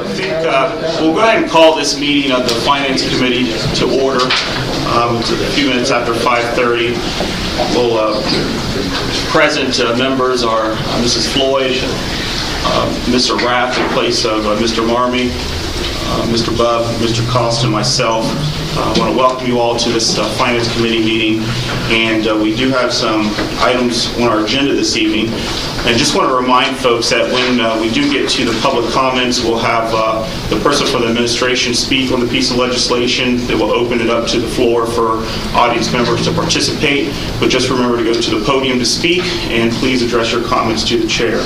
I think we'll go ahead and call this meeting of the Finance Committee to order. It's a few minutes after 5:30. We'll present members are Mrs. Floyd, Mr. Rath in place of Mr. Marmee, Mr. Bubb, Mr. Cost, and myself. I want to welcome you all to this Finance Committee meeting, and we do have some items on our agenda this evening. And just want to remind folks that when we do get to the public comments, we'll have the person from the administration speak on the piece of legislation. They will open it up to the floor for audience members to participate, but just remember to go to the podium to speak, and please address your comments to the chair.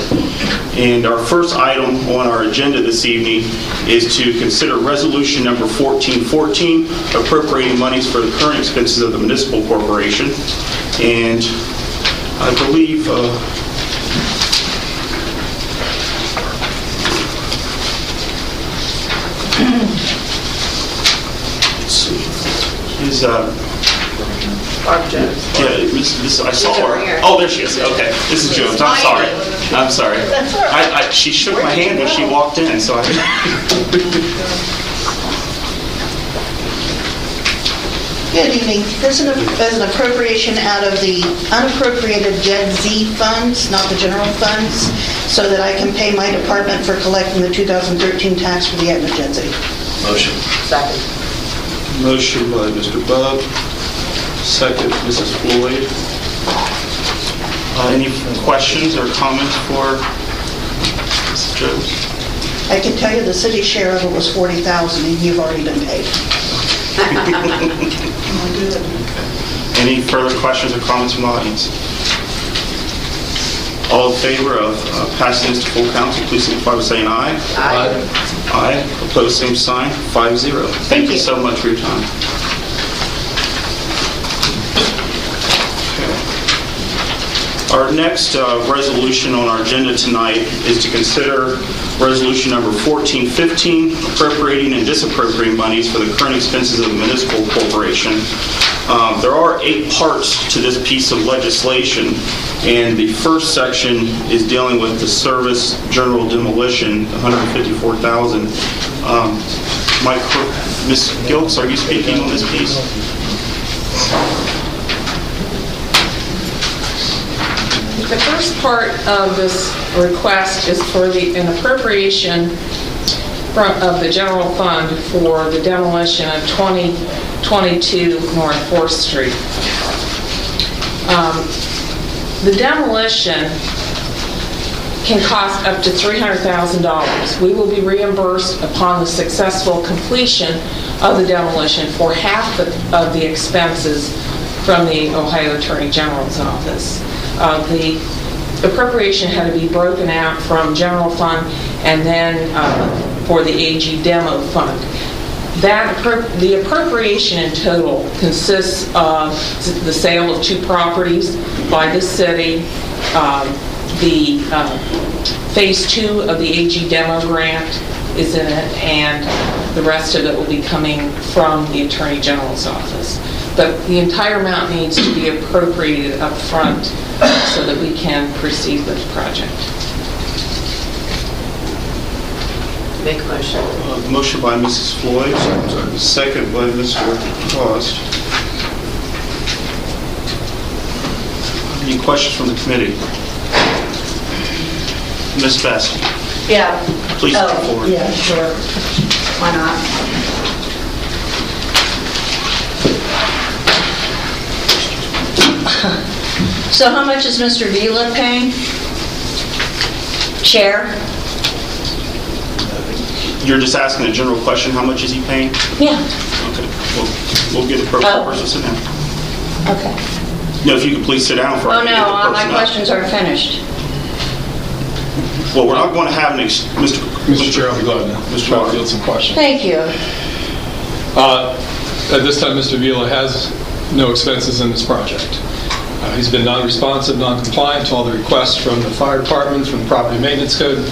And our first item on our agenda this evening is to consider resolution number 1414, appropriating monies for the current expenses of the municipal corporation. And I believe let's see, is Barb Jones. Yeah, I saw her. Oh, there she is. Okay, this is Jones. I'm sorry. I'm sorry. That's all right. She shook my hand when she walked in, so Good evening. This is an appropriation out of the unappropriated Gen Z funds, not the general funds, so that I can pay my department for collecting the 2013 tax for the Aetna Gen Z. Motion. Second. Motion by Mr. Bubb, second Mrs. Floyd. Any questions or comments for Mrs. Jones? I can tell you the city share of it was $40,000, and you've already been paid. Any further questions or comments from the audience? All in favor of passing this to full council, please signify by saying aye. Aye. Aye. Opposed, same sign. 5-0. Thank you so much for your time. Our next resolution on our agenda tonight is to consider resolution number 1415, appropriating and disappropriating monies for the current expenses of the municipal corporation. There are 8 parts to this piece of legislation, and the first section is dealing with the service general demolition, $154,000. Ms. Gilks, are you speaking on this piece? The first part of this request is for an appropriation of the general fund for the demolition of 2022 North 4th Street. The demolition can cost up to $300,000. We will be reimbursed upon the successful completion of the demolition for half of the expenses from the Ohio Attorney General's office. The appropriation had to be broken out from general fund and then for the AG demo fund. The appropriation in total consists of the sale of 2 properties by the city, the phase 2 of the AG demo grant is in it, and the rest of it will be coming from the Attorney General's office. But the entire amount needs to be appropriated up front so that we can proceed with the project. Make a motion. Motion by Mrs. Floyd, second by Mr. Cost. Any questions from the committee? Ms. Best? Yeah. Please come forward. Yeah, sure. Why not? So how much is Mr. Vila paying? Chair? You're just asking a general question, how much is he paying? Yeah. Okay, we'll get the appropriate person to sit down. Okay. No, if you could please sit down for Oh, no, my questions aren't finished. Well, we're not going to have Mr. Chair, I'll be glad to field some questions. Thank you. At this time, Mr. Vila has no expenses in this project. He's been non-responsive, non-compliant to all the requests from the fire department, from the property maintenance code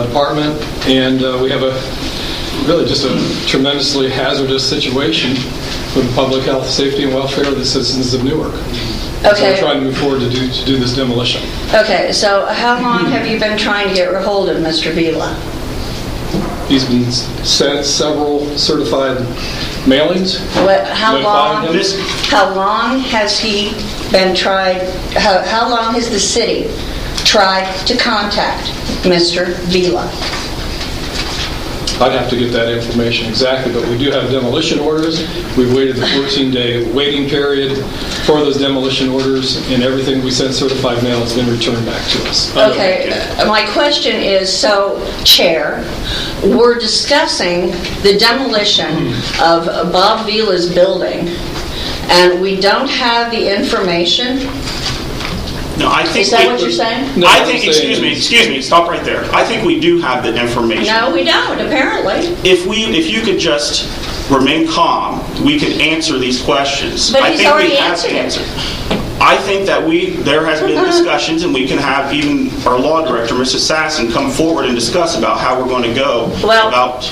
department, and we have really just a tremendously hazardous situation for the public health, safety, and welfare of the citizens of Newark. Okay. So we're trying to move forward to do this demolition. Okay, so how long have you been trying to get a hold of Mr. Vila? He's been sent several certified mailings. How notifying long? him. How long has he been tried? How long has the city tried to contact Mr. Vila? I'd have to get that information exactly, but we do have demolition orders. We've waited the 14-day waiting period for those demolition orders, and everything we sent certified mail has been returned back to us. Okay, my question is, so, Chair, we're discussing the demolition of Bob Vila's building, and we don't have the information? No, I think. Is that what you're saying? No, I I'm think, saying excuse me, stop right there. I think we do have the information. No, we don't, apparently. If you could just remain calm, we could answer these questions. But I he's think we already have answered it. answered. I think that there has been discussions, and we can have even our law director, Mrs. Sasson, come forward and discuss about how we're going to go Well, about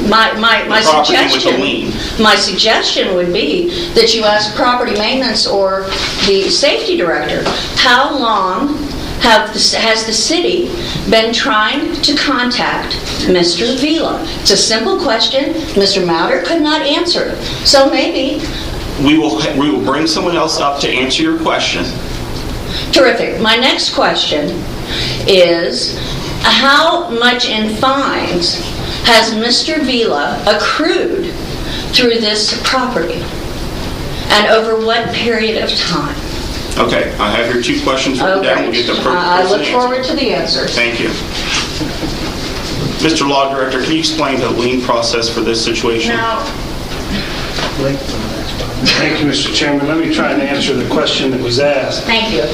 My the property with the lien. suggestion would be that you ask property maintenance or the safety director, how long has the city been trying to contact Mr. Vila? It's a simple question. Mr. Mauder could not answer it. So maybe, We will bring someone else up to answer your question. terrific. My next question is, how much in fines has Mr. Vila accrued through this property? And over what period of time? Okay, I have your two questions written down. We'll get the first I look answer. forward to the answers. Thank you. Mr. Law Director, can you explain the lien process for this situation? Thank you, Mr. Chairman. Let me try and answer the question that was asked. Thank you.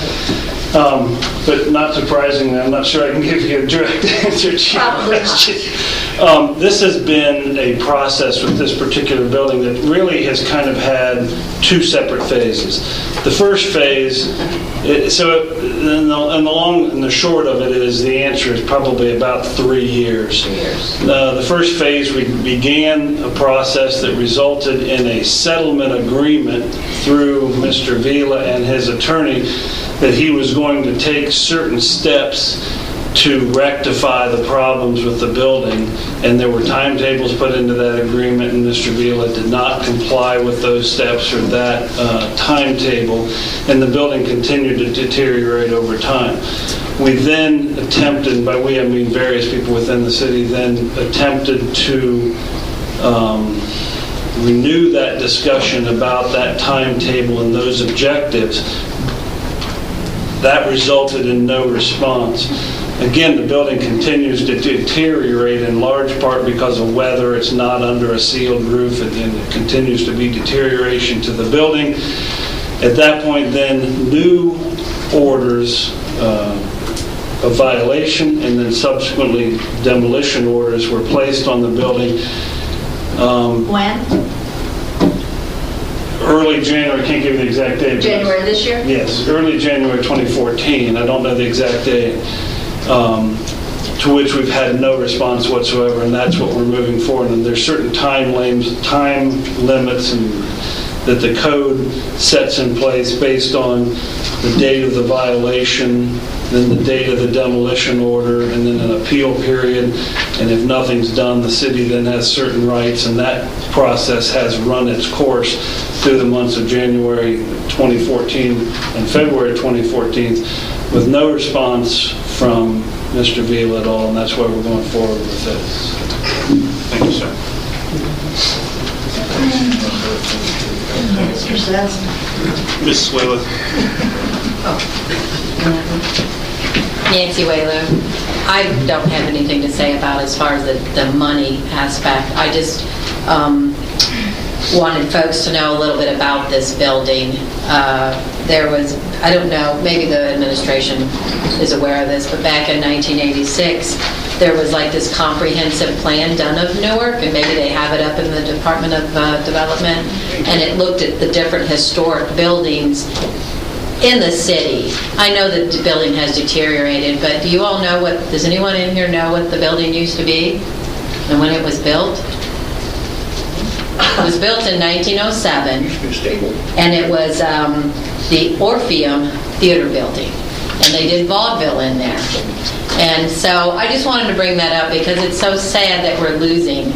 But not surprisingly, I'm not sure I can give you a direct answer to your Probably not. question. This has been a process with this particular building that really has kind of had two separate phases. The first phase, and the long and the short of it is, the answer is probably about 3 years. 3 years. The first phase, we began a process that resulted in a settlement agreement through Mr. Vila and his attorney that he was going to take certain steps to rectify the problems with the building, and there were timetables put into that agreement, and Mr. Vila did not comply with those steps or that timetable, and the building continued to deteriorate over time. We then attempted, and by we I mean various people within the city, then attempted to renew that discussion about that timetable and those objectives. That resulted in no response. Again, the building continues to deteriorate in large part because of weather. It's not under a sealed roof, and it continues to be deterioration to the building. At that point, then, new orders of violation and then subsequently demolition orders were placed on the building. When? Early January, I can't give you the exact date. January this year? Yes, early January 2014. I don't know the exact date. To which we've had no response whatsoever, and that's what we're moving forward. And there's certain time limits and that the code sets in place based on the date of the violation, then the date of the demolition order, and then an appeal period. And if nothing's done, the city then has certain rights, and that process has run its course through the months of January 2014 and February 2014 with no response from Mr. Vila at all, and that's why we're going forward with this. Thank you, sir. Ms. Swayla. Nancy Whaler. I don't have anything to say about as far as the money aspect. I just wanted folks to know a little bit about this building. There was, I don't know, maybe the administration is aware of this, but back in 1986, there was like this comprehensive plan done of Newark, and maybe they have it up in the Department of Development, and it looked at the different historic buildings in the city. I know that the building has deteriorated, but do you all know does anyone in here know what the building used to be and when it was built? It was built in 1907, and it was the Orpheum Theater building, and they did vaudeville in there. And so I just wanted to bring that up because it's so sad that we're losing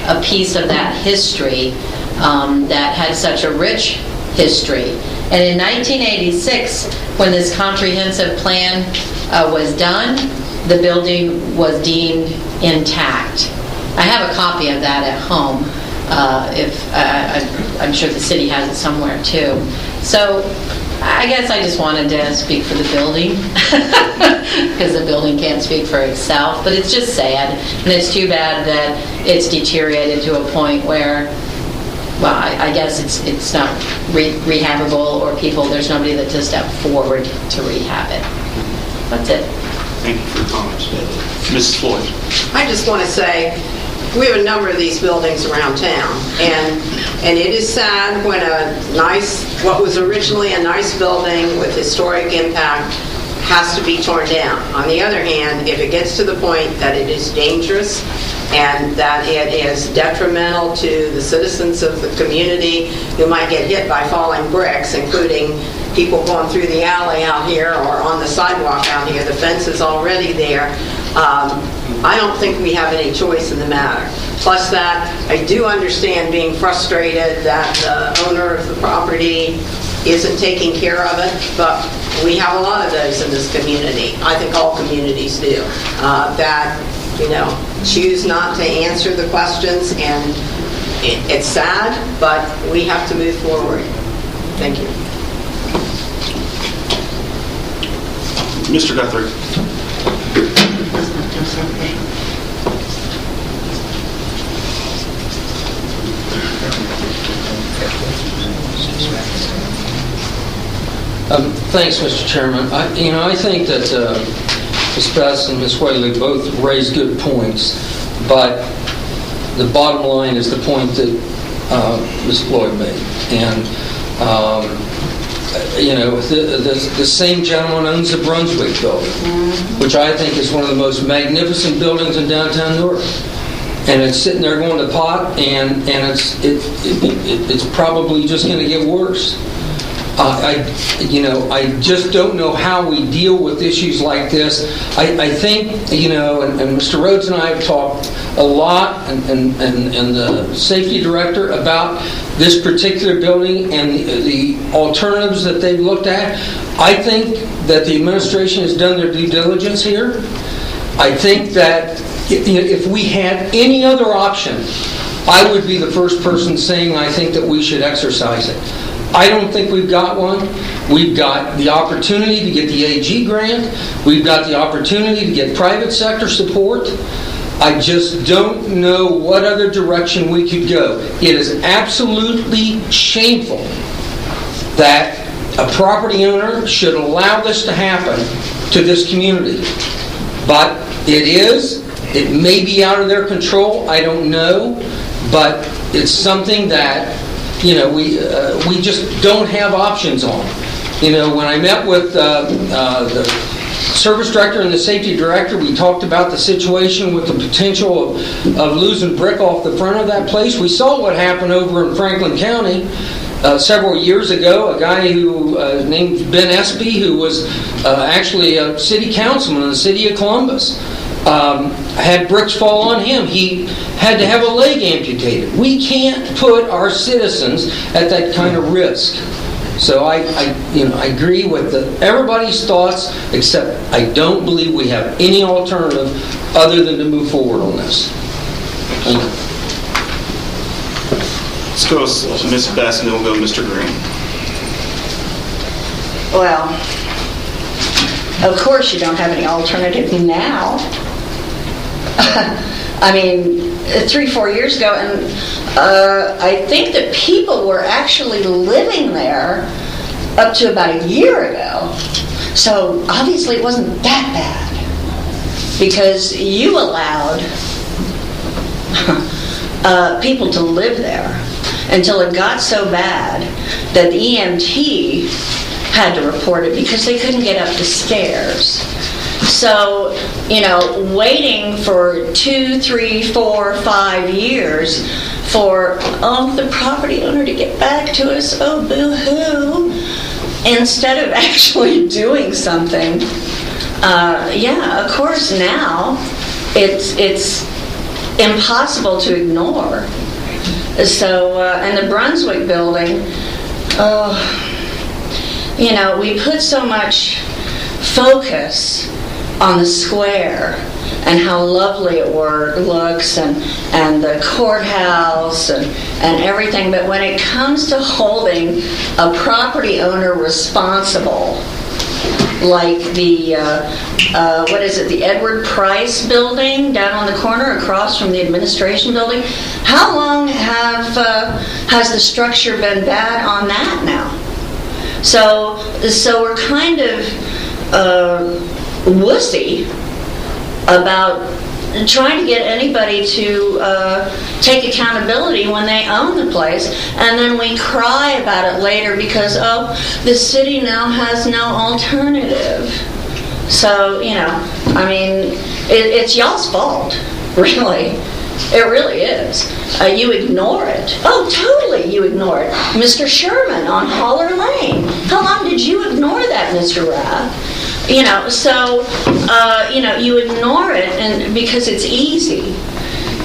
a piece of that history that had such a rich history. And in 1986, when this comprehensive plan was done, the building was deemed intact. I have a copy of that at home. I'm sure the city has it somewhere too. So I guess I just wanted to speak for the building because the building can't speak for itself. But it's just sad, and it's too bad that it's deteriorated to a point where, well, I guess it's not rehabable, or there's nobody that to step forward to rehab it. That's it. Thank you for your comments. Mrs. Floyd. I just want to say, we have a number of these buildings around town, and it is sad when what was originally a nice building with historic impact has to be torn down. On the other hand, if it gets to the point that it is dangerous and that it is detrimental to the citizens of the community who might get hit by falling bricks, including people going through the alley out here or on the sidewalk out here, the fence is already there. I don't think we have any choice in the matter. Plus that, I do understand being frustrated that the owner of the property isn't taking care of it, but we have a lot of those in this community. I think all communities do. That, choose not to answer the questions, and it's sad, but we have to move forward. Thank you. Mr. Guthrie. Thanks, Mr. Chairman. I think that Ms. Bess and Ms. Whaley both raised good points, but the bottom line is the point that Ms. Floyd made. And, the same gentleman owns the Brunswick building, which I think is one of the most magnificent buildings in downtown Newark. And it's sitting there going to pot, and it's probably just going to get worse. I just don't know how we deal with issues like this. I think, and Mr. Rhodes and I have talked a lot, and the safety director, about this particular building and the alternatives that they've looked at. I think that the administration has done their due diligence here. I think that if we had any other option, I would be the first person saying I think that we should exercise it. I don't think we've got one. We've got the opportunity to get the AG grant. We've got the opportunity to get private sector support. I just don't know what other direction we could go. It is absolutely shameful that a property owner should allow this to happen to this community. But it may be out of their control, I don't know, but it's something that we just don't have options on. When I met with the service director and the safety director, we talked about the situation with the potential of losing brick off the front of that place. We saw what happened over in Franklin County several years ago. A guy who named Ben Espy, who was actually a city councilman in the city of Columbus, had bricks fall on him. He had to have a leg amputated. We can't put our citizens at that kind of risk. So I agree with everybody's thoughts, except I don't believe we have any alternative other than to move forward on this. Thank you. Let's go to Ms. Bess, and then we'll go to Mr. Green. Well, of course you don't have any alternative now. I mean, 3-4 years ago, and I think that people were actually living there up to about a year ago. So obviously it wasn't that bad, because you allowed people to live there until it got so bad that the EMT had to report it because they couldn't get up the stairs. So, waiting for 2, 3, 4, 5 years for the property owner to get back to us, oh boo-hoo, instead of actually doing something, Yeah, of course now it's impossible to ignore. So, and the Brunswick building, we put so much focus on the square and how lovely it looks and the courthouse and everything, but when it comes to holding a property owner responsible, like the, the Edward Price building down on the corner across from the administration building, how long has the structure been bad on that now? So we're kind of wussy about trying to get anybody to take accountability when they own the place, and then we cry about it later because, the city now has no alternative. So, it's y'all's fault, really. It really is. You ignore it. Oh, totally, you ignore it. Mr. Sherman on Holler Lane. How long did you ignore that, Mr. Rath? You ignore it and because it's easy.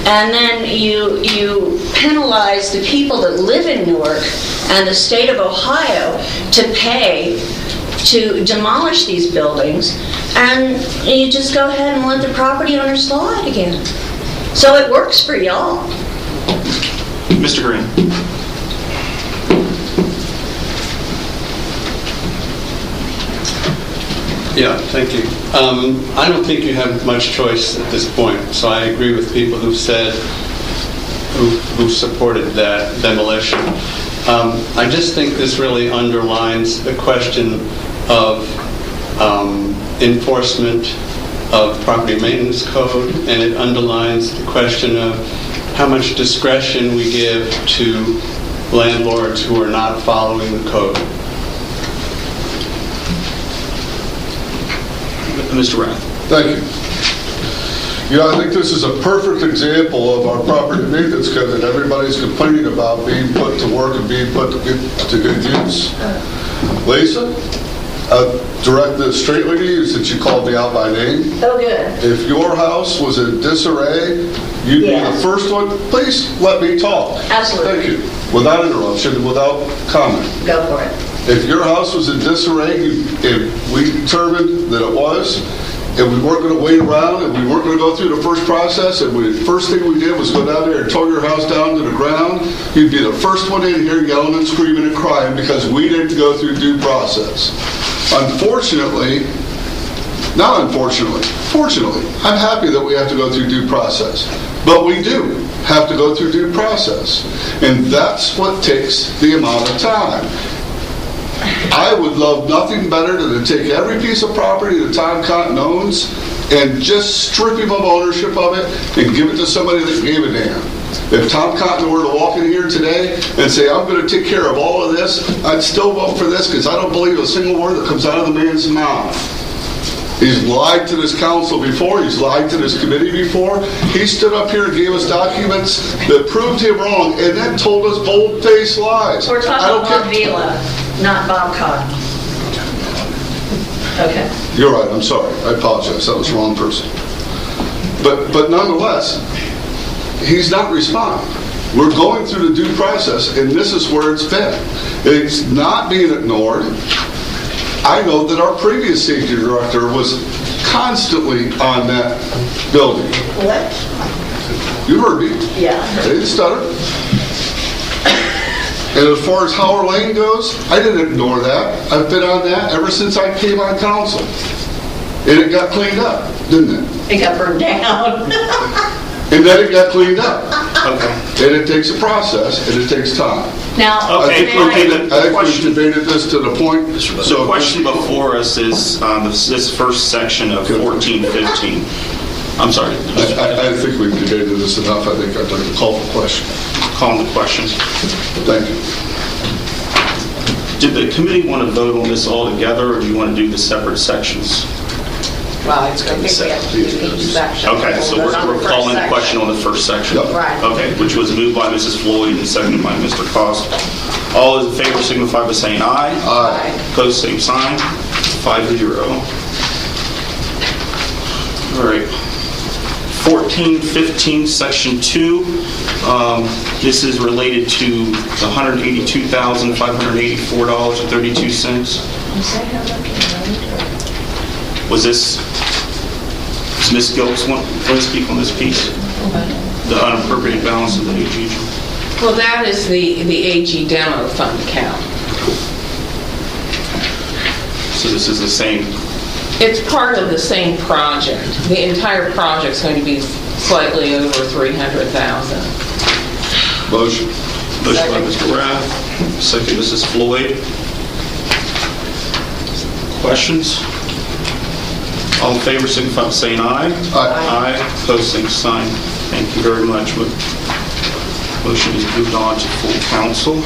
And then you penalize the people that live in Newark and the state of Ohio to pay to demolish these buildings, and you just go ahead and let the property owner slide again. So it works for y'all. Mr. Green. Yeah, thank you. I don't think you have much choice at this point, so I agree with people who've said, who supported that demolition. I just think this really underlines the question of enforcement of property maintenance code, and it underlines the question of how much discretion we give to landlords who are not following the code. Mr. Rath. Thank you. I think this is a perfect example of our property maintenance code that everybody's complaining about being put to work and being put to good use. Lisa, direct this straightly to you since you called me out by name. Oh, good. If your house was in disarray, you'd be the first one. Please let me talk. Absolutely. Thank you. Without interruption and without comment. Go for it. If your house was in disarray, if we determined that it was, and we weren't going to wait around, and we weren't going to go through the first process, and the first thing we did was go down there and tow your house down to the ground, you'd be the first one in here yelling and screaming and crying because we didn't go through due process. Unfortunately, not unfortunately, fortunately, I'm happy that we have to go through due process. But we do have to go through due process. And that's what takes the amount of time. I would love nothing better than to take every piece of property that Tom Cotton owns and just strip him of ownership of it and give it to somebody that gave a damn. If Tom Cotton were to walk in here today and say, I'm going to take care of all of this, I'd still vote for this because I don't believe a single word that comes out of the man's mouth. He's lied to this council before. He's lied to this committee before. He stood up here and gave us documents that proved him wrong and then told us bold-faced lies. We're talking Bob Vila, not Bob Cotton. Okay. You're right. I'm sorry. I apologize. That was the wrong person. But nonetheless, he's not responding. We're going through the due process, and this is where it's been. It's not being ignored. I know that our previous safety director was constantly on that building. What? You heard me. Yeah. I didn't stutter. And as far as Howard Lane goes, I didn't ignore that. I've been on that ever since I came on council. And it got cleaned up, didn't it? It got burned down. And then it got cleaned up. Okay. And it takes a process, and it takes time. Now, Okay, I think we've debated this to the point. So the question before us is this first section of 1415. I'm sorry. I think we've debated this enough. I think I'd like to call for question. Calling the questions. Thank you. Did the committee want to vote on this all together, or do you want to do the separate sections? Well, it's going to be each section. Okay, so we're calling the question on the first section. Yep. Right. Okay, which was moved by Mrs. Floyd and seconded by Mr. Cost. All those in favor signify by saying aye. Aye. Opposed, same sign. 5-0. 1415, Section 2. This is related to the $182,584.32. Was this, does Ms. Gilks want to speak on this piece? The unappropriated balance of the AG? Well, that is the AG demo fund account. So this is the same. It's part of the same project. The entire project's going to be slightly over $300,000. Motion. Motion by Mr. Rath, second Mrs. Floyd. Questions? All in favor, signify by saying aye. Aye. Aye. Opposed, same sign. Thank you very much. Motion is moved on to full council.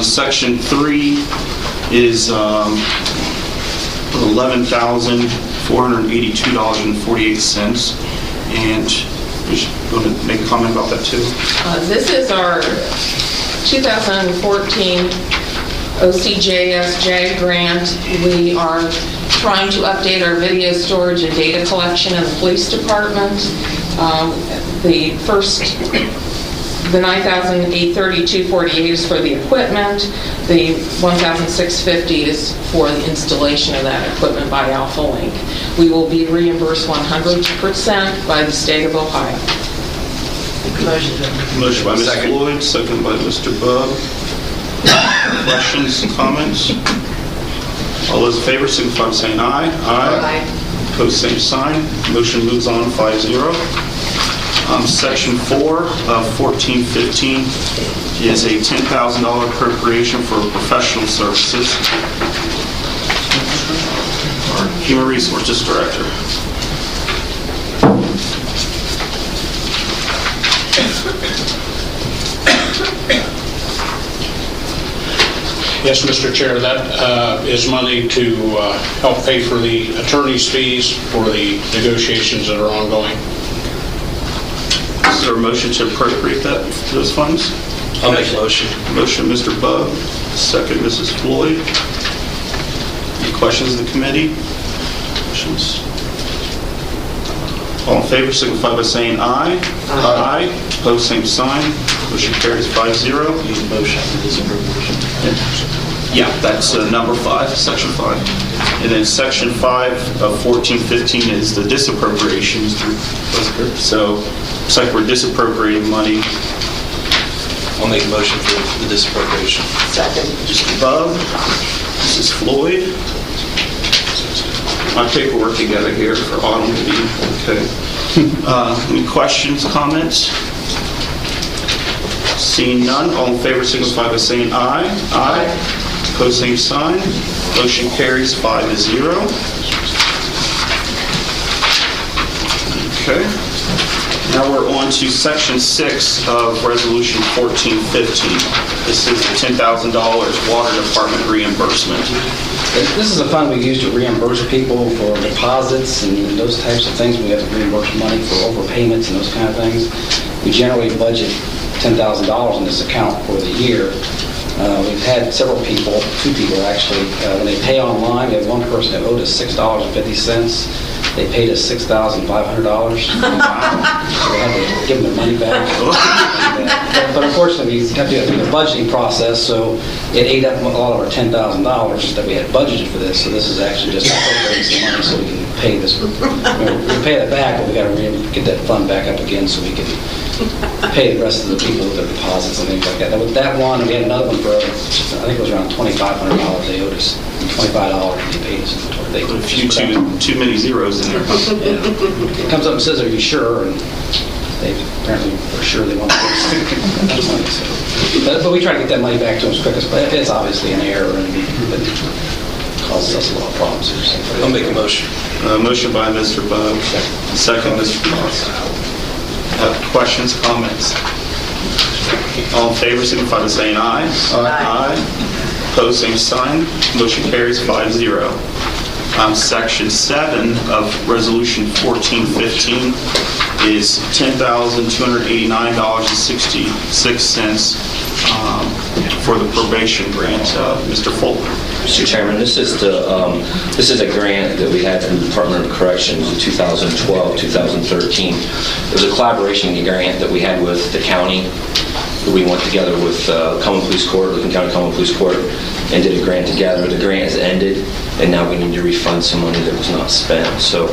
Section 3 is $11,482.48. And you're going to make a comment about that too? This is our 2014 OCJS JAG grant. We are trying to update our video storage and data collection in the police department. The $9,832.48 is for the equipment. The $1,650 is for the installation of that equipment by Alpha Link. We will be reimbursed 100% by the state of Ohio. Motion by Ms. Floyd, second by Mr. Bub. Questions, comments? All those in favor, signify by saying aye. Aye. Opposed, same sign. Motion moves on 5-0. Section 4 of 1415 is a $10,000 appropriation for professional services. Our Human Resources Director. Yes, Mr. Chair, that is money to help pay for the attorney's fees for the negotiations that are ongoing. Is there a motion to appropriate those funds? I'll make a motion. Motion, Mr. Bub. Second, Mrs. Floyd. Any questions of the committee? Questions? All in favor, signify by saying aye. Aye. Opposed, same sign. Motion carries 5-0. Need a motion for this appropriation. Yeah, that's number 5, Section 5. And then Section 5 of 1415 is the disappropriation. So it's like we're disappropriating money. I'll make a motion for the disappropriation. Second. Mr. Bub, Mrs. Floyd. My paperwork together here for autumn to be okay. Any questions, comments? Seeing none, all in favor signify by saying aye. Aye. Opposed, same sign. Motion carries 5-0. Okay. Now we're on to Section 6 of Resolution 1415. This is the $10,000 Water Department reimbursement. This is a fund we use to reimburse people for deposits and those types of things. We have to reimburse money for overpayments and those kind of things. We generally budget $10,000 in this account for the year. We've had several people, 2 people actually, when they pay online, we had one person that owed us $6.50. They paid us $6,500. So we had to give them their money back. But unfortunately, we have to go through the budgeting process, so it ate up a lot of our $10,000 that we had budgeted for this. So this is actually just appropriating some money so we can pay this. We can pay that back, but we got to get that fund back up again so we can pay the rest of the people with their deposits and things like that. Now, with that one, we had another one for, I think it was around $2,500 they owed us. $25 they paid us. A few too many zeros in there. It comes up and says, "Are you sure?" And they apparently were sure they wanted to get that money. So. But we try to get that money back to them as quick as possible. It's obviously an error and it causes us a lot of problems here. So. I'll make a motion. Motion by Mr. Bug. Second, Mr. Moss. Questions, comments? All in favor, signify by saying aye. Aye. Opposed, same sign. Motion carries 5-0. Section 7 of Resolution 1415 is $10,289.66 for the probation grant. Mr. Fulton. Mr. Chairman, this is a grant that we had from the Department of Corrections in 2012, 2013. It was a collaboration grant that we had with the county. We went together with Common Police Court, Lincoln County Common Police Court, and did a grant together. The grant has ended, and now we need to refund some money that was not spent. So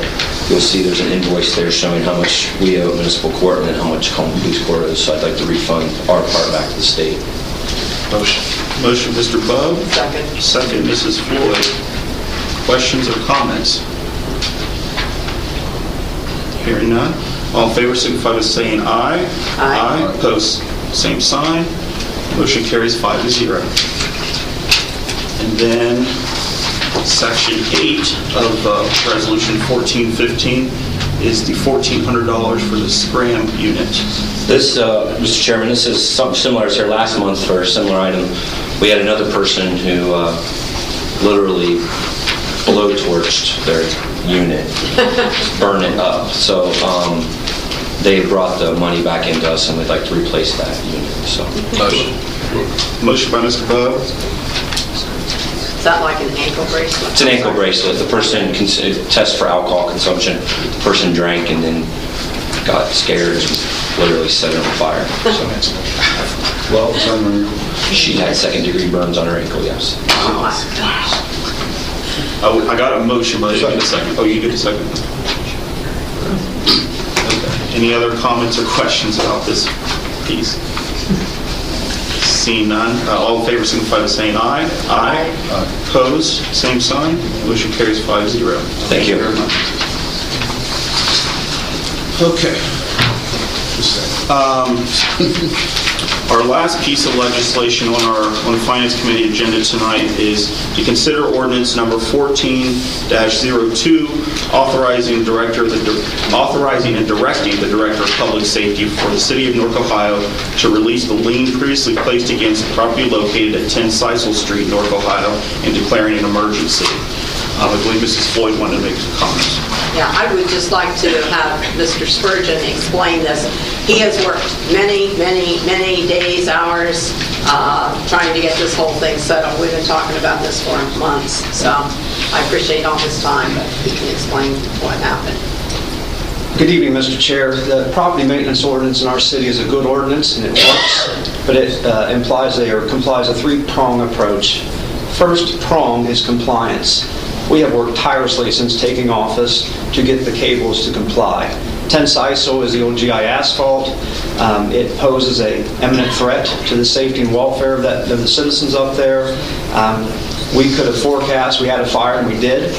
you'll see there's an invoice there showing how much we owe municipal court and then how much Common Police Court owes. So I'd like to refund our part back to the state. Motion, Mr. Bub. Second. Second, Mrs. Floyd. Questions or comments? Hearing none. All in favor signify by saying aye. Aye. Opposed, same sign. Motion carries 5-0. And then Section 8 of Resolution 1415 is the $1,400 for the scram unit. This, Mr. Chairman, this is something similar as here last month for a similar item. We had another person who literally blowtorched their unit, burn it up. So they brought the money back into us, and we'd like to replace that unit. So Motion by Mr. Bub. Is that like an ankle bracelet? It's an ankle bracelet. The person can test for alcohol consumption. The person drank and then got scared and literally set it on fire. So, Well, she had second-degree burns on her ankle, yes. Oh, my gosh. Oh, I got a motion, but I didn't get a second. Oh, you get a second. Okay. Any other comments or questions about this piece? Seeing none, all in favor signify by saying aye. Aye. Opposed, same sign. Motion carries 5-0. Thank you very much. Okay. Our last piece of legislation on the Finance Committee agenda tonight is to consider ordinance number 14-02, authorizing and directing the Director of Public Safety for the City of Newark, Ohio, to release the lien previously placed against the property located at 10 Sisal Street, Newark, Ohio, and declaring an emergency. I believe Mrs. Floyd wanted to make some comments. Yeah, I would just like to have Mr. Spurgeon explain this. He has worked many days, hours, trying to get this whole thing settled. We've been talking about this for months, so I appreciate all his time, but he can explain what happened. Good evening, Mr. Chair. The property maintenance ordinance in our city is a good ordinance, and it works, but it complies a three-prong approach. First prong is compliance. We have worked tirelessly since taking office to get the cables to comply. 10 Sisal is the old GI asphalt. It poses an imminent threat to the safety and welfare of the citizens up there. We could have forecast, we had a fire, and we did.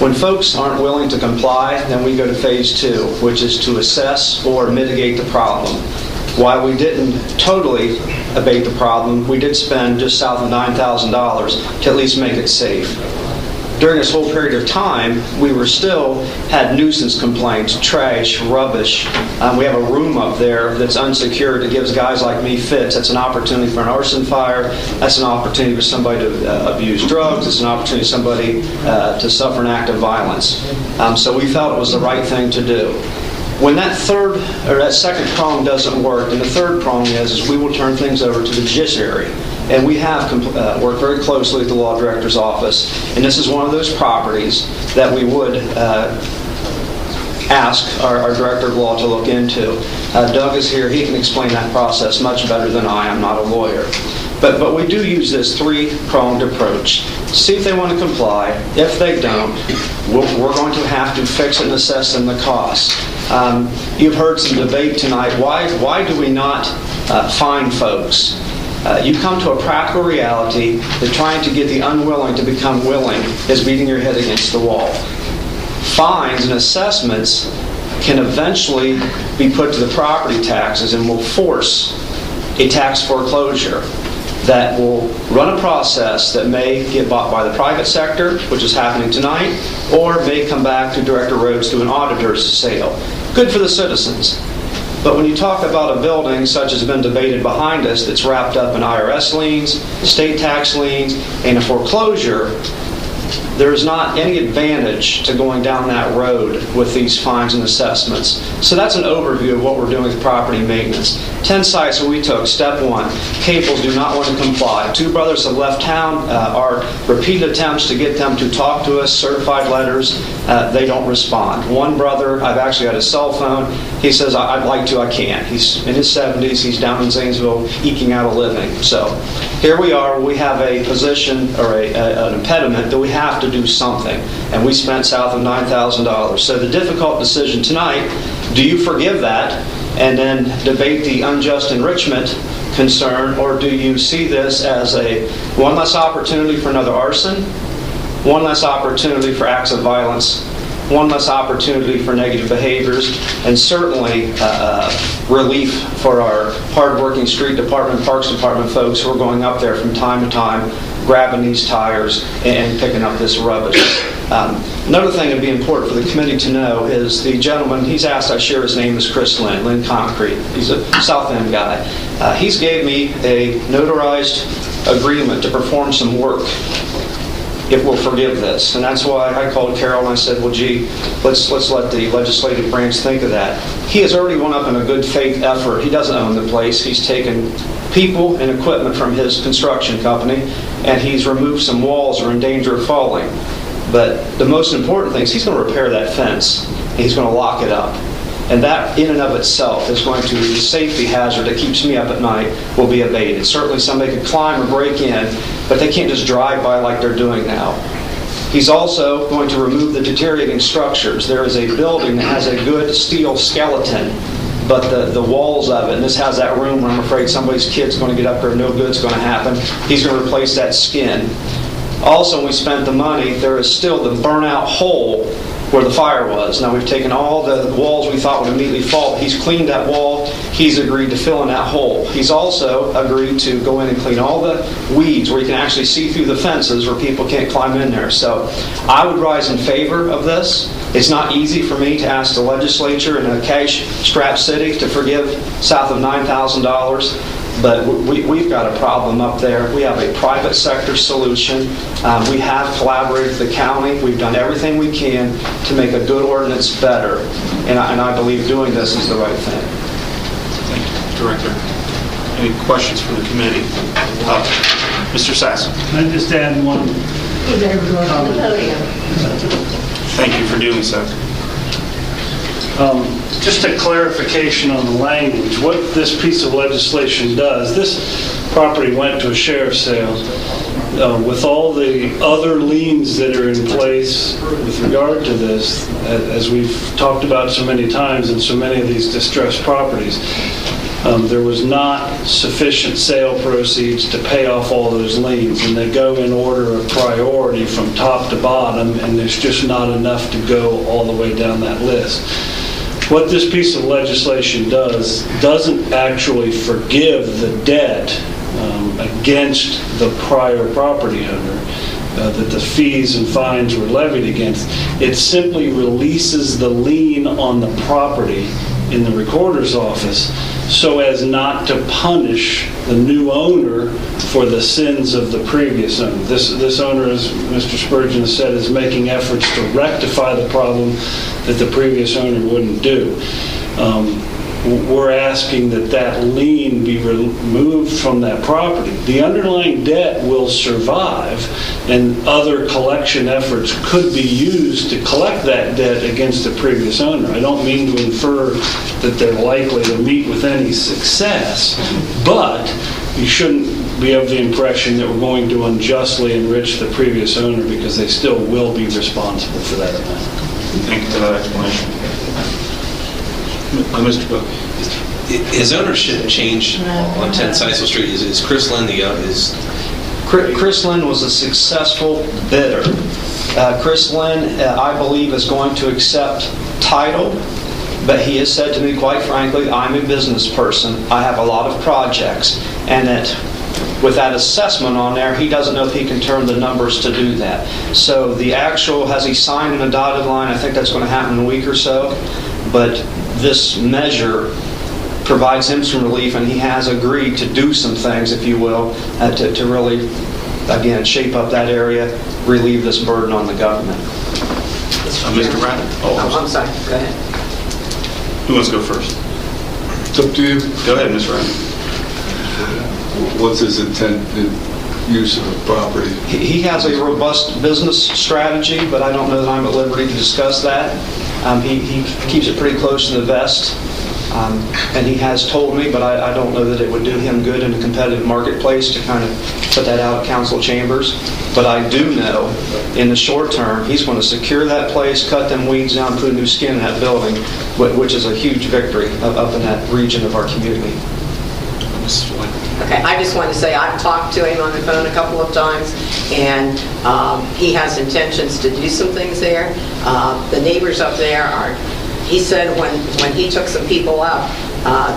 When folks aren't willing to comply, then we go to phase 2, which is to assess or mitigate the problem. While we didn't totally abate the problem, we did spend just south of $9,000 to at least make it safe. During this whole period of time, we still had nuisance complaints, trash, rubbish. We have a room up there that's unsecured that gives guys like me fits. That's an opportunity for an arson fire. That's an opportunity for somebody to abuse drugs. It's an opportunity for somebody to suffer an act of violence. So we felt it was the right thing to do. When that second prong doesn't work, and the third prong is we will turn things over to the judiciary. And we have worked very closely with the law director's office, and this is one of those properties that we would ask our director of law to look into. Doug is here. He can explain that process much better than I. I'm not a lawyer. But we do use this three-pronged approach. See if they want to comply. If they don't, we're going to have to fix it and assess them the cost. You've heard some debate tonight. Why do we not fine folks? You come to a practical reality that trying to get the unwilling to become willing is beating your head against the wall. Fines and assessments can eventually be put to the property taxes and will force a tax foreclosure that will run a process that may get bought by the private sector, which is happening tonight, or may come back to Director Rhodes through an auditor's sale. Good for the citizens. But when you talk about a building such as has been debated behind us that's wrapped up in IRS liens, state tax liens, and a foreclosure, there's not any advantage to going down that road with these fines and assessments. So that's an overview of what we're doing with property maintenance. 10 sites that we took. Step 1, Caples do not want to comply. 2 brothers have left town. Our repeated attempts to get them to talk to us, certified letters, they don't respond. 1 brother, I've actually got his cell phone. He says, I'd like to, I can't. He's in his 70s. He's down in Zanesville eking out a living. So here we are. We have a position or an impediment that we have to do something. And we spent south of $9,000. So the difficult decision tonight, do you forgive that and then debate the unjust enrichment concern, or do you see this as one less opportunity for another arson, one less opportunity for acts of violence, one less opportunity for negative behaviors, and certainly relief for our hardworking street department, parks department folks who are going up there from time to time, grabbing these tires and picking up this rubbish. Another thing that would be important for the committee to know is the gentleman, he's asked, I share his name is Chris Lynn Concrete. He's a South End guy. He's gave me a notarized agreement to perform some work if we'll forgive this. And that's why I called Carol and I said, well, gee, let's let the legislative branch think of that. He has already went up in a good faith effort. He doesn't own the place. He's taken people and equipment from his construction company, and he's removed some walls that are in danger of falling. But the most important thing is he's going to repair that fence, and he's going to lock it up. And that in and of itself is going to, the safety hazard that keeps me up at night will be abated. Certainly somebody could climb or break in, but they can't just drive by like they're doing now. He's also going to remove the deteriorating structures. There is a building that has a good steel skeleton, but the walls of it, and this has that room where I'm afraid somebody's kid's going to get up there, no good's going to happen. He's going to replace that skin. Also, when we spent the money, there is still the burnout hole where the fire was. Now, we've taken all the walls we thought would immediately fall. He's cleaned that wall. He's agreed to fill in that hole. He's also agreed to go in and clean all the weeds where you can actually see through the fences where people can't climb in there. So I would rise in favor of this. It's not easy for me to ask the legislature in a cash-strapped city to forgive south of $9,000. But we've got a problem up there. We have a private sector solution. We have collaborated with the county. We've done everything we can to make a good ordinance better. And I believe doing this is the right thing. Thank you, Director. Any questions from the committee? Mr. Sasso. I just add one. You better go to the podium. Thank you for doing so. Just a clarification on the language. What this piece of legislation does, this property went to a sheriff's sale. With all the other liens that are in place with regard to this, as we've talked about so many times in so many of these distressed properties, there was not sufficient sale proceeds to pay off all those liens, and they go in order of priority from top to bottom, and there's just not enough to go all the way down that list. What this piece of legislation doesn't actually forgive the debt against the prior property owner that the fees and fines were levied against. It simply releases the lien on the property in the recorder's office so as not to punish the new owner for the sins of the previous owner. This owner, as Mr. Spurgeon has said, is making efforts to rectify the problem that the previous owner wouldn't do. We're asking that lien be removed from that property. The underlying debt will survive, and other collection efforts could be used to collect that debt against the previous owner. I don't mean to infer that they're likely to meet with any success, but you shouldn't be of the impression that we're going to unjustly enrich the previous owner, because they still will be responsible for that amount. Thank you for that explanation. Mr. Cook. Is ownership changed on 10 Sisal Street? Is Chris Lynn Chris Lynn was a successful bidder. Chris Lynn, I believe, is going to accept title, but he has said to me, quite frankly, I'm a business person. I have a lot of projects, and that with that assessment on there, he doesn't know if he can turn the numbers to do that. So the actual, has he signed in a dotted line? I think that's going to happen in a week or so. But this measure provides him some relief, and he has agreed to do some things, if you will, to really again, shape up that area, relieve this burden on the government. Mr. Rath? Oh, I'm sorry, go ahead. Who wants to go first? It's up to you. Go ahead, Mr. Rath. What's his intended use of the property? He has a robust business strategy, but I don't know that I'm at liberty to discuss that. He keeps it pretty close to the vest, and he has told me, but I don't know that it would do him good in a competitive marketplace to kind of put that out of council chambers. But I do know, in the short term, he's going to secure that place, cut them weeds down, put a new skin in that building, which is a huge victory up in that region of our community. Okay, I just want to say I've talked to him on the phone a couple of times, and he has intentions to do some things there. The neighbors up there are, he said when he took some people up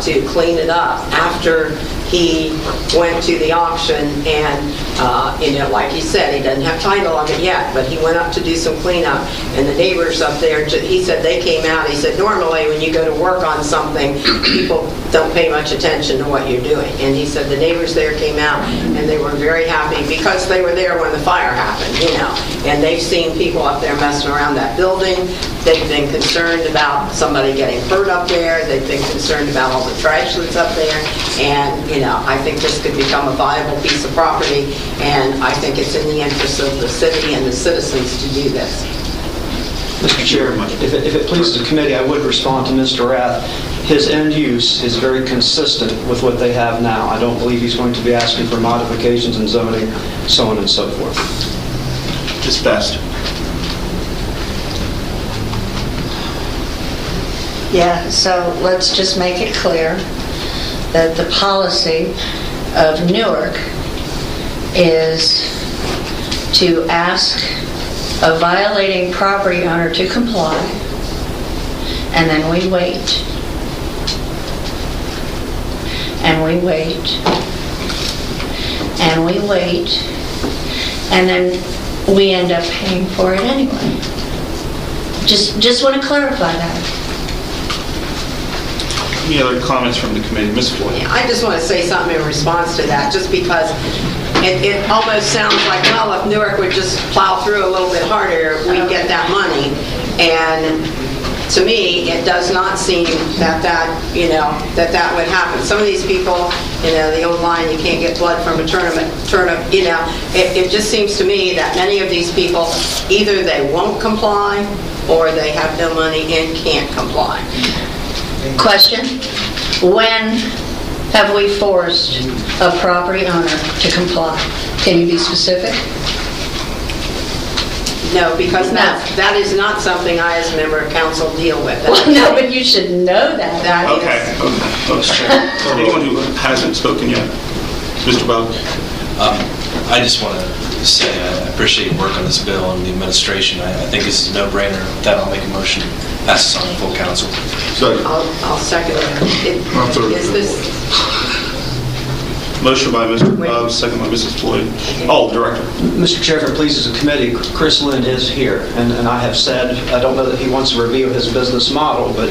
to clean it up after he went to the auction, and like he said, he doesn't have title on it yet, but he went up to do some cleanup, and the neighbors up there, he said they came out, he said normally when you go to work on something, people don't pay much attention to what you're doing, and he said the neighbors there came out, and they were very happy because they were there when the fire happened, and they've seen people up there messing around that building. They've been concerned about somebody getting hurt up there. They've been concerned about all the trash that's up there. And, I think this could become a viable piece of property. And I think it's in the interest of the city and the citizens to do this. Mr. Chair, if it pleases the committee, I would respond to Mr. Rath. His end use is very consistent with what they have now. I don't believe he's going to be asking for modifications in zoning, so on and so forth. Just best. Yeah, so let's just make it clear that the policy of Newark is to ask a violating property owner to comply, and then we wait. And we wait. And we wait. And then we end up paying for it anyway. Just want to clarify that. Any other comments from the committee? Ms. Floyd? I just want to say something in response to that, just because it almost sounds like, well, if Newark would just plow through a little bit harder, we'd get that money. And to me, it does not seem that would happen. Some of these people, the old line, you can't get blood from a turnip, it just seems to me that many of these people, either they won't comply or they have no money and can't comply. Question: when have we forced a property owner to comply? Can you be specific? No, because that is not something I, as a member of council, deal with. Well, no, but you should know that. Okay. Anyone who hasn't spoken yet? Mr. Bell? I just want to say I appreciate your work on this bill and the administration. I think this is a no-brainer. With that, I'll make a motion. Pass this on to full council. I'll second it. Is this... Motion by Mr. Bub, second by Mrs. Floyd. Oh, Director. Mr. Chair, if it pleases the committee, Chris Lind is here, and I have said, I don't know that he wants to review his business model, but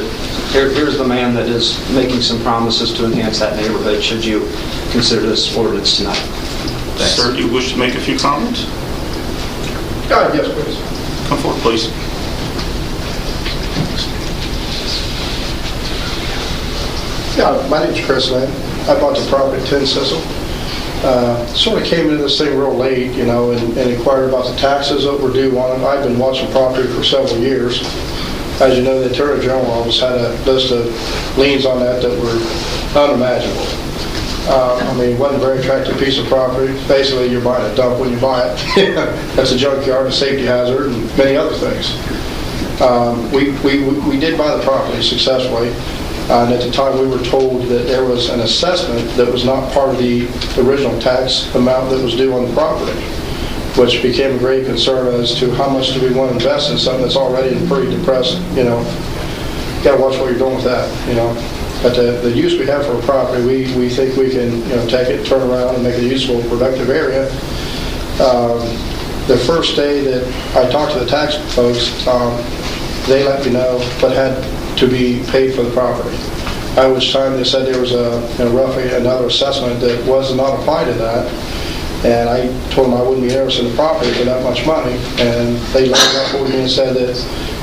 here's the man that is making some promises to enhance that neighborhood, should you consider this ordinance tonight. Thanks. Sir, do you wish to make a few comments? Yes, please. Come forward, please. Yeah, my name's Chris Lynn. I bought the property at 10 Cecil. Sort of came into this thing real late, and inquired about the taxes that were due on it. I've been watching property for several years. As you know, the Attorney General office had a list of liens on that were unimaginable. It wasn't a very attractive piece of property. Basically, you're buying a dump when you buy it. That's a junkyard, a safety hazard, and many other things. We did buy the property successfully. And at the time, we were told that there was an assessment that was not part of the original tax amount that was due on the property, which became a great concern as to how much do we want to invest in something that's already pretty depressed. Got to watch what you're doing with that. But the use we have for a property, we think we can take it, turn around, and make it a useful, productive area. The first day that I talked to the tax folks, they let me know what had to be paid for the property. At which time they said there was roughly another assessment that was not applied to that. And I told them I wouldn't be interested in the property for that much money. And they lined up with me and said that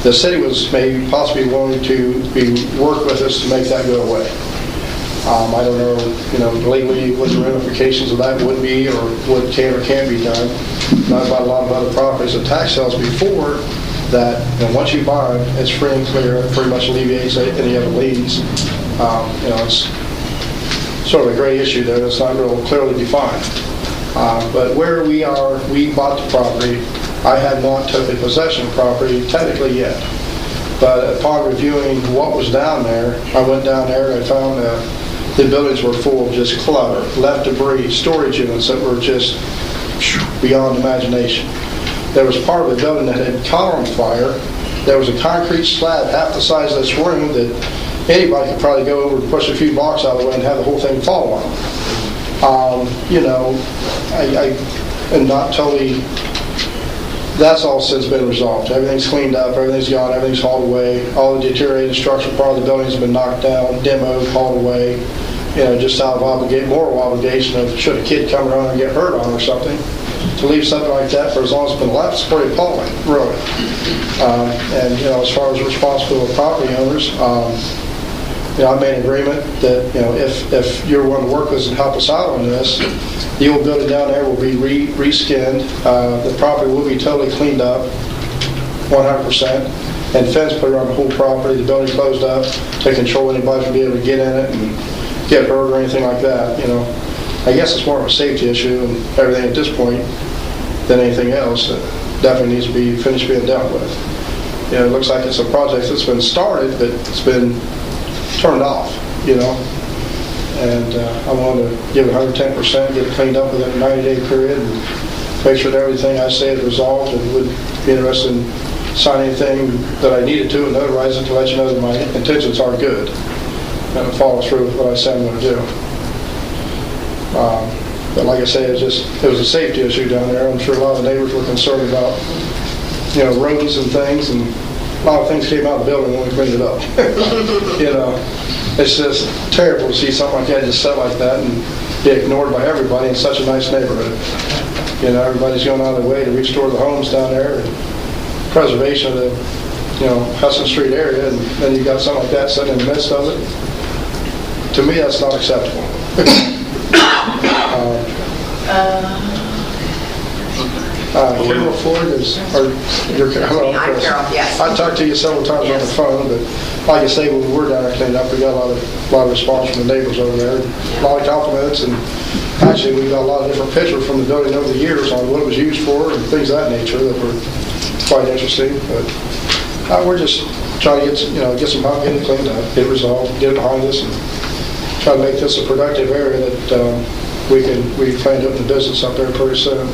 the city was maybe possibly willing to work with us to make that go away. I don't know, legally what the ramifications of that would be or what can or can't be done. I've bought a lot of other properties at tax sales before that, once you buy them, it's free and clear. It pretty much alleviates any other liens. It's sort of a gray issue there that's not real clearly defined. But where we are, we bought the property. I have not taken possession of property technically yet. But upon reviewing what was down there, I went down there and I found the buildings were full of just clutter, left debris, storage units that were just beyond imagination. There was part of the building that had caught on fire. There was a concrete slab half the size of this room that anybody could probably go over and push a few blocks out of the way and have the whole thing fall on them. I am not totally... That's all since been resolved. Everything's cleaned up, everything's gone, everything's hauled away. All the deteriorated structural part of the building has been knocked down, demoed, hauled away. Just out of moral obligation of should a kid come around and get hurt on or something. To leave something like that for as long as it's been left is pretty appalling, really. As far as responsible property owners, I made an agreement that, if you're willing to work with us and help us out on this, the old building down there will be re-skinned. The property will be totally cleaned up, 100%, and fence put around the whole property, the building closed up to control anybody from being able to get in it and get hurt or anything like that. I guess it's more of a safety issue and everything at this point than anything else that definitely needs to be finished being dealt with. It looks like it's a project that's been started, but it's been turned off, and I want to give it 110%, get it cleaned up within a 90-day period, and make sure that everything I say is resolved, and would be interested in signing anything that I needed to and notarize it to let you know that my intentions are good and follow through with what I said I'm going to do. But like I say, it was a safety issue down there. I'm sure a lot of the neighbors were concerned about, rodents and things, and a lot of things came out of the building when we cleaned it up. It's just terrible to see something like that just set like that and be ignored by everybody in such a nice neighborhood. Everybody's going out of their way to restore the homes down there and preservation of the, Hudson Street area, and then you got something like that sitting in the midst of it. To me, that's not acceptable. Carol Floyd is, or your Carol? I'm Carol, yes. I talked to you several times on the phone, but like I say, when we were down there cleaning up, we got a lot of response from the neighbors over there, a lot of compliments, and actually we got a lot of different pictures from the building over the years on what it was used for and things of that nature that were quite interesting. But we're just trying to get some help, get it cleaned up, get it resolved, get it behind us, and try to make this a productive area that we plan to open the business up there pretty soon.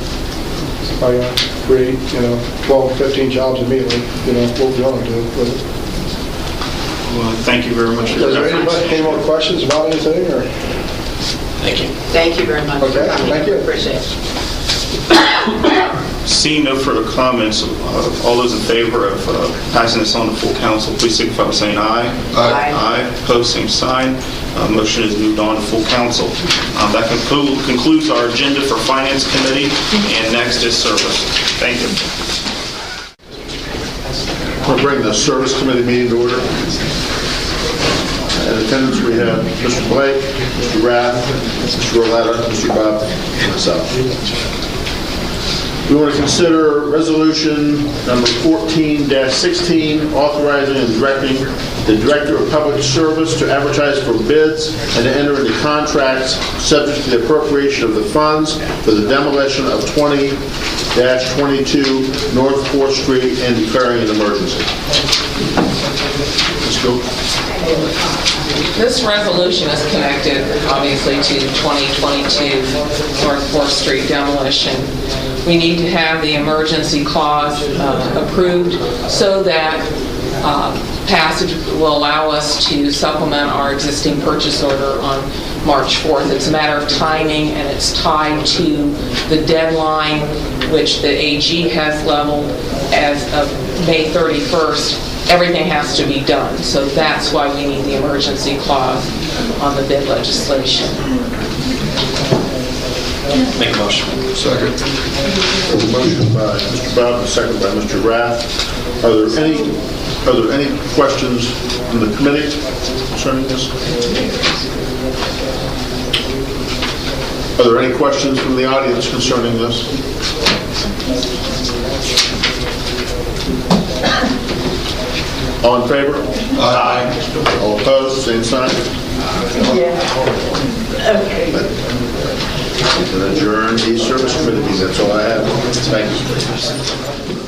I create 12 to 15 jobs immediately. What we want to do with it. Well, thank you very much for your Is there efforts. any more questions about anything? Or? Thank you. Thank you very much for Okay, coming. thank you. Appreciate it. Seeing no further comments, all those in favor of passing this on to full council, please signify by saying aye. Aye. Aye. Opposed, same sign. Motion is moved on to full council. That concludes our agenda for Finance Committee, and next is Service. Thank you. We'll bring the Service Committee meeting to order. In attendance, we have Mr. Blake, Mr. Rath, Mr. Roletta, Mr. Bob, and myself. We want to consider Resolution number 14-16, authorizing and directing the Director of Public Service to advertise for bids and to enter into contracts subject to the appropriation of the funds for the demolition of 20-22 North 4th Street and declaring an emergency. Let's go. This resolution is connected, obviously, to 2022 North 4th Street demolition. We need to have the emergency clause approved so that passage will allow us to supplement our existing purchase order on March 4th. It's a matter of timing, and it's tied to the deadline which the AG has leveled as of May 31st. Everything has to be done, so that's why we need the emergency clause on the bid legislation. Make a motion. Second. There's a motion by Mr. Bowden, a second by Mr. Rath. Are there any questions from the committee concerning this? Are there any questions from the audience concerning this? All in favor? Aye. All opposed, same sign? Okay. Adjourn the service committee meeting, that's all I have. Thank you.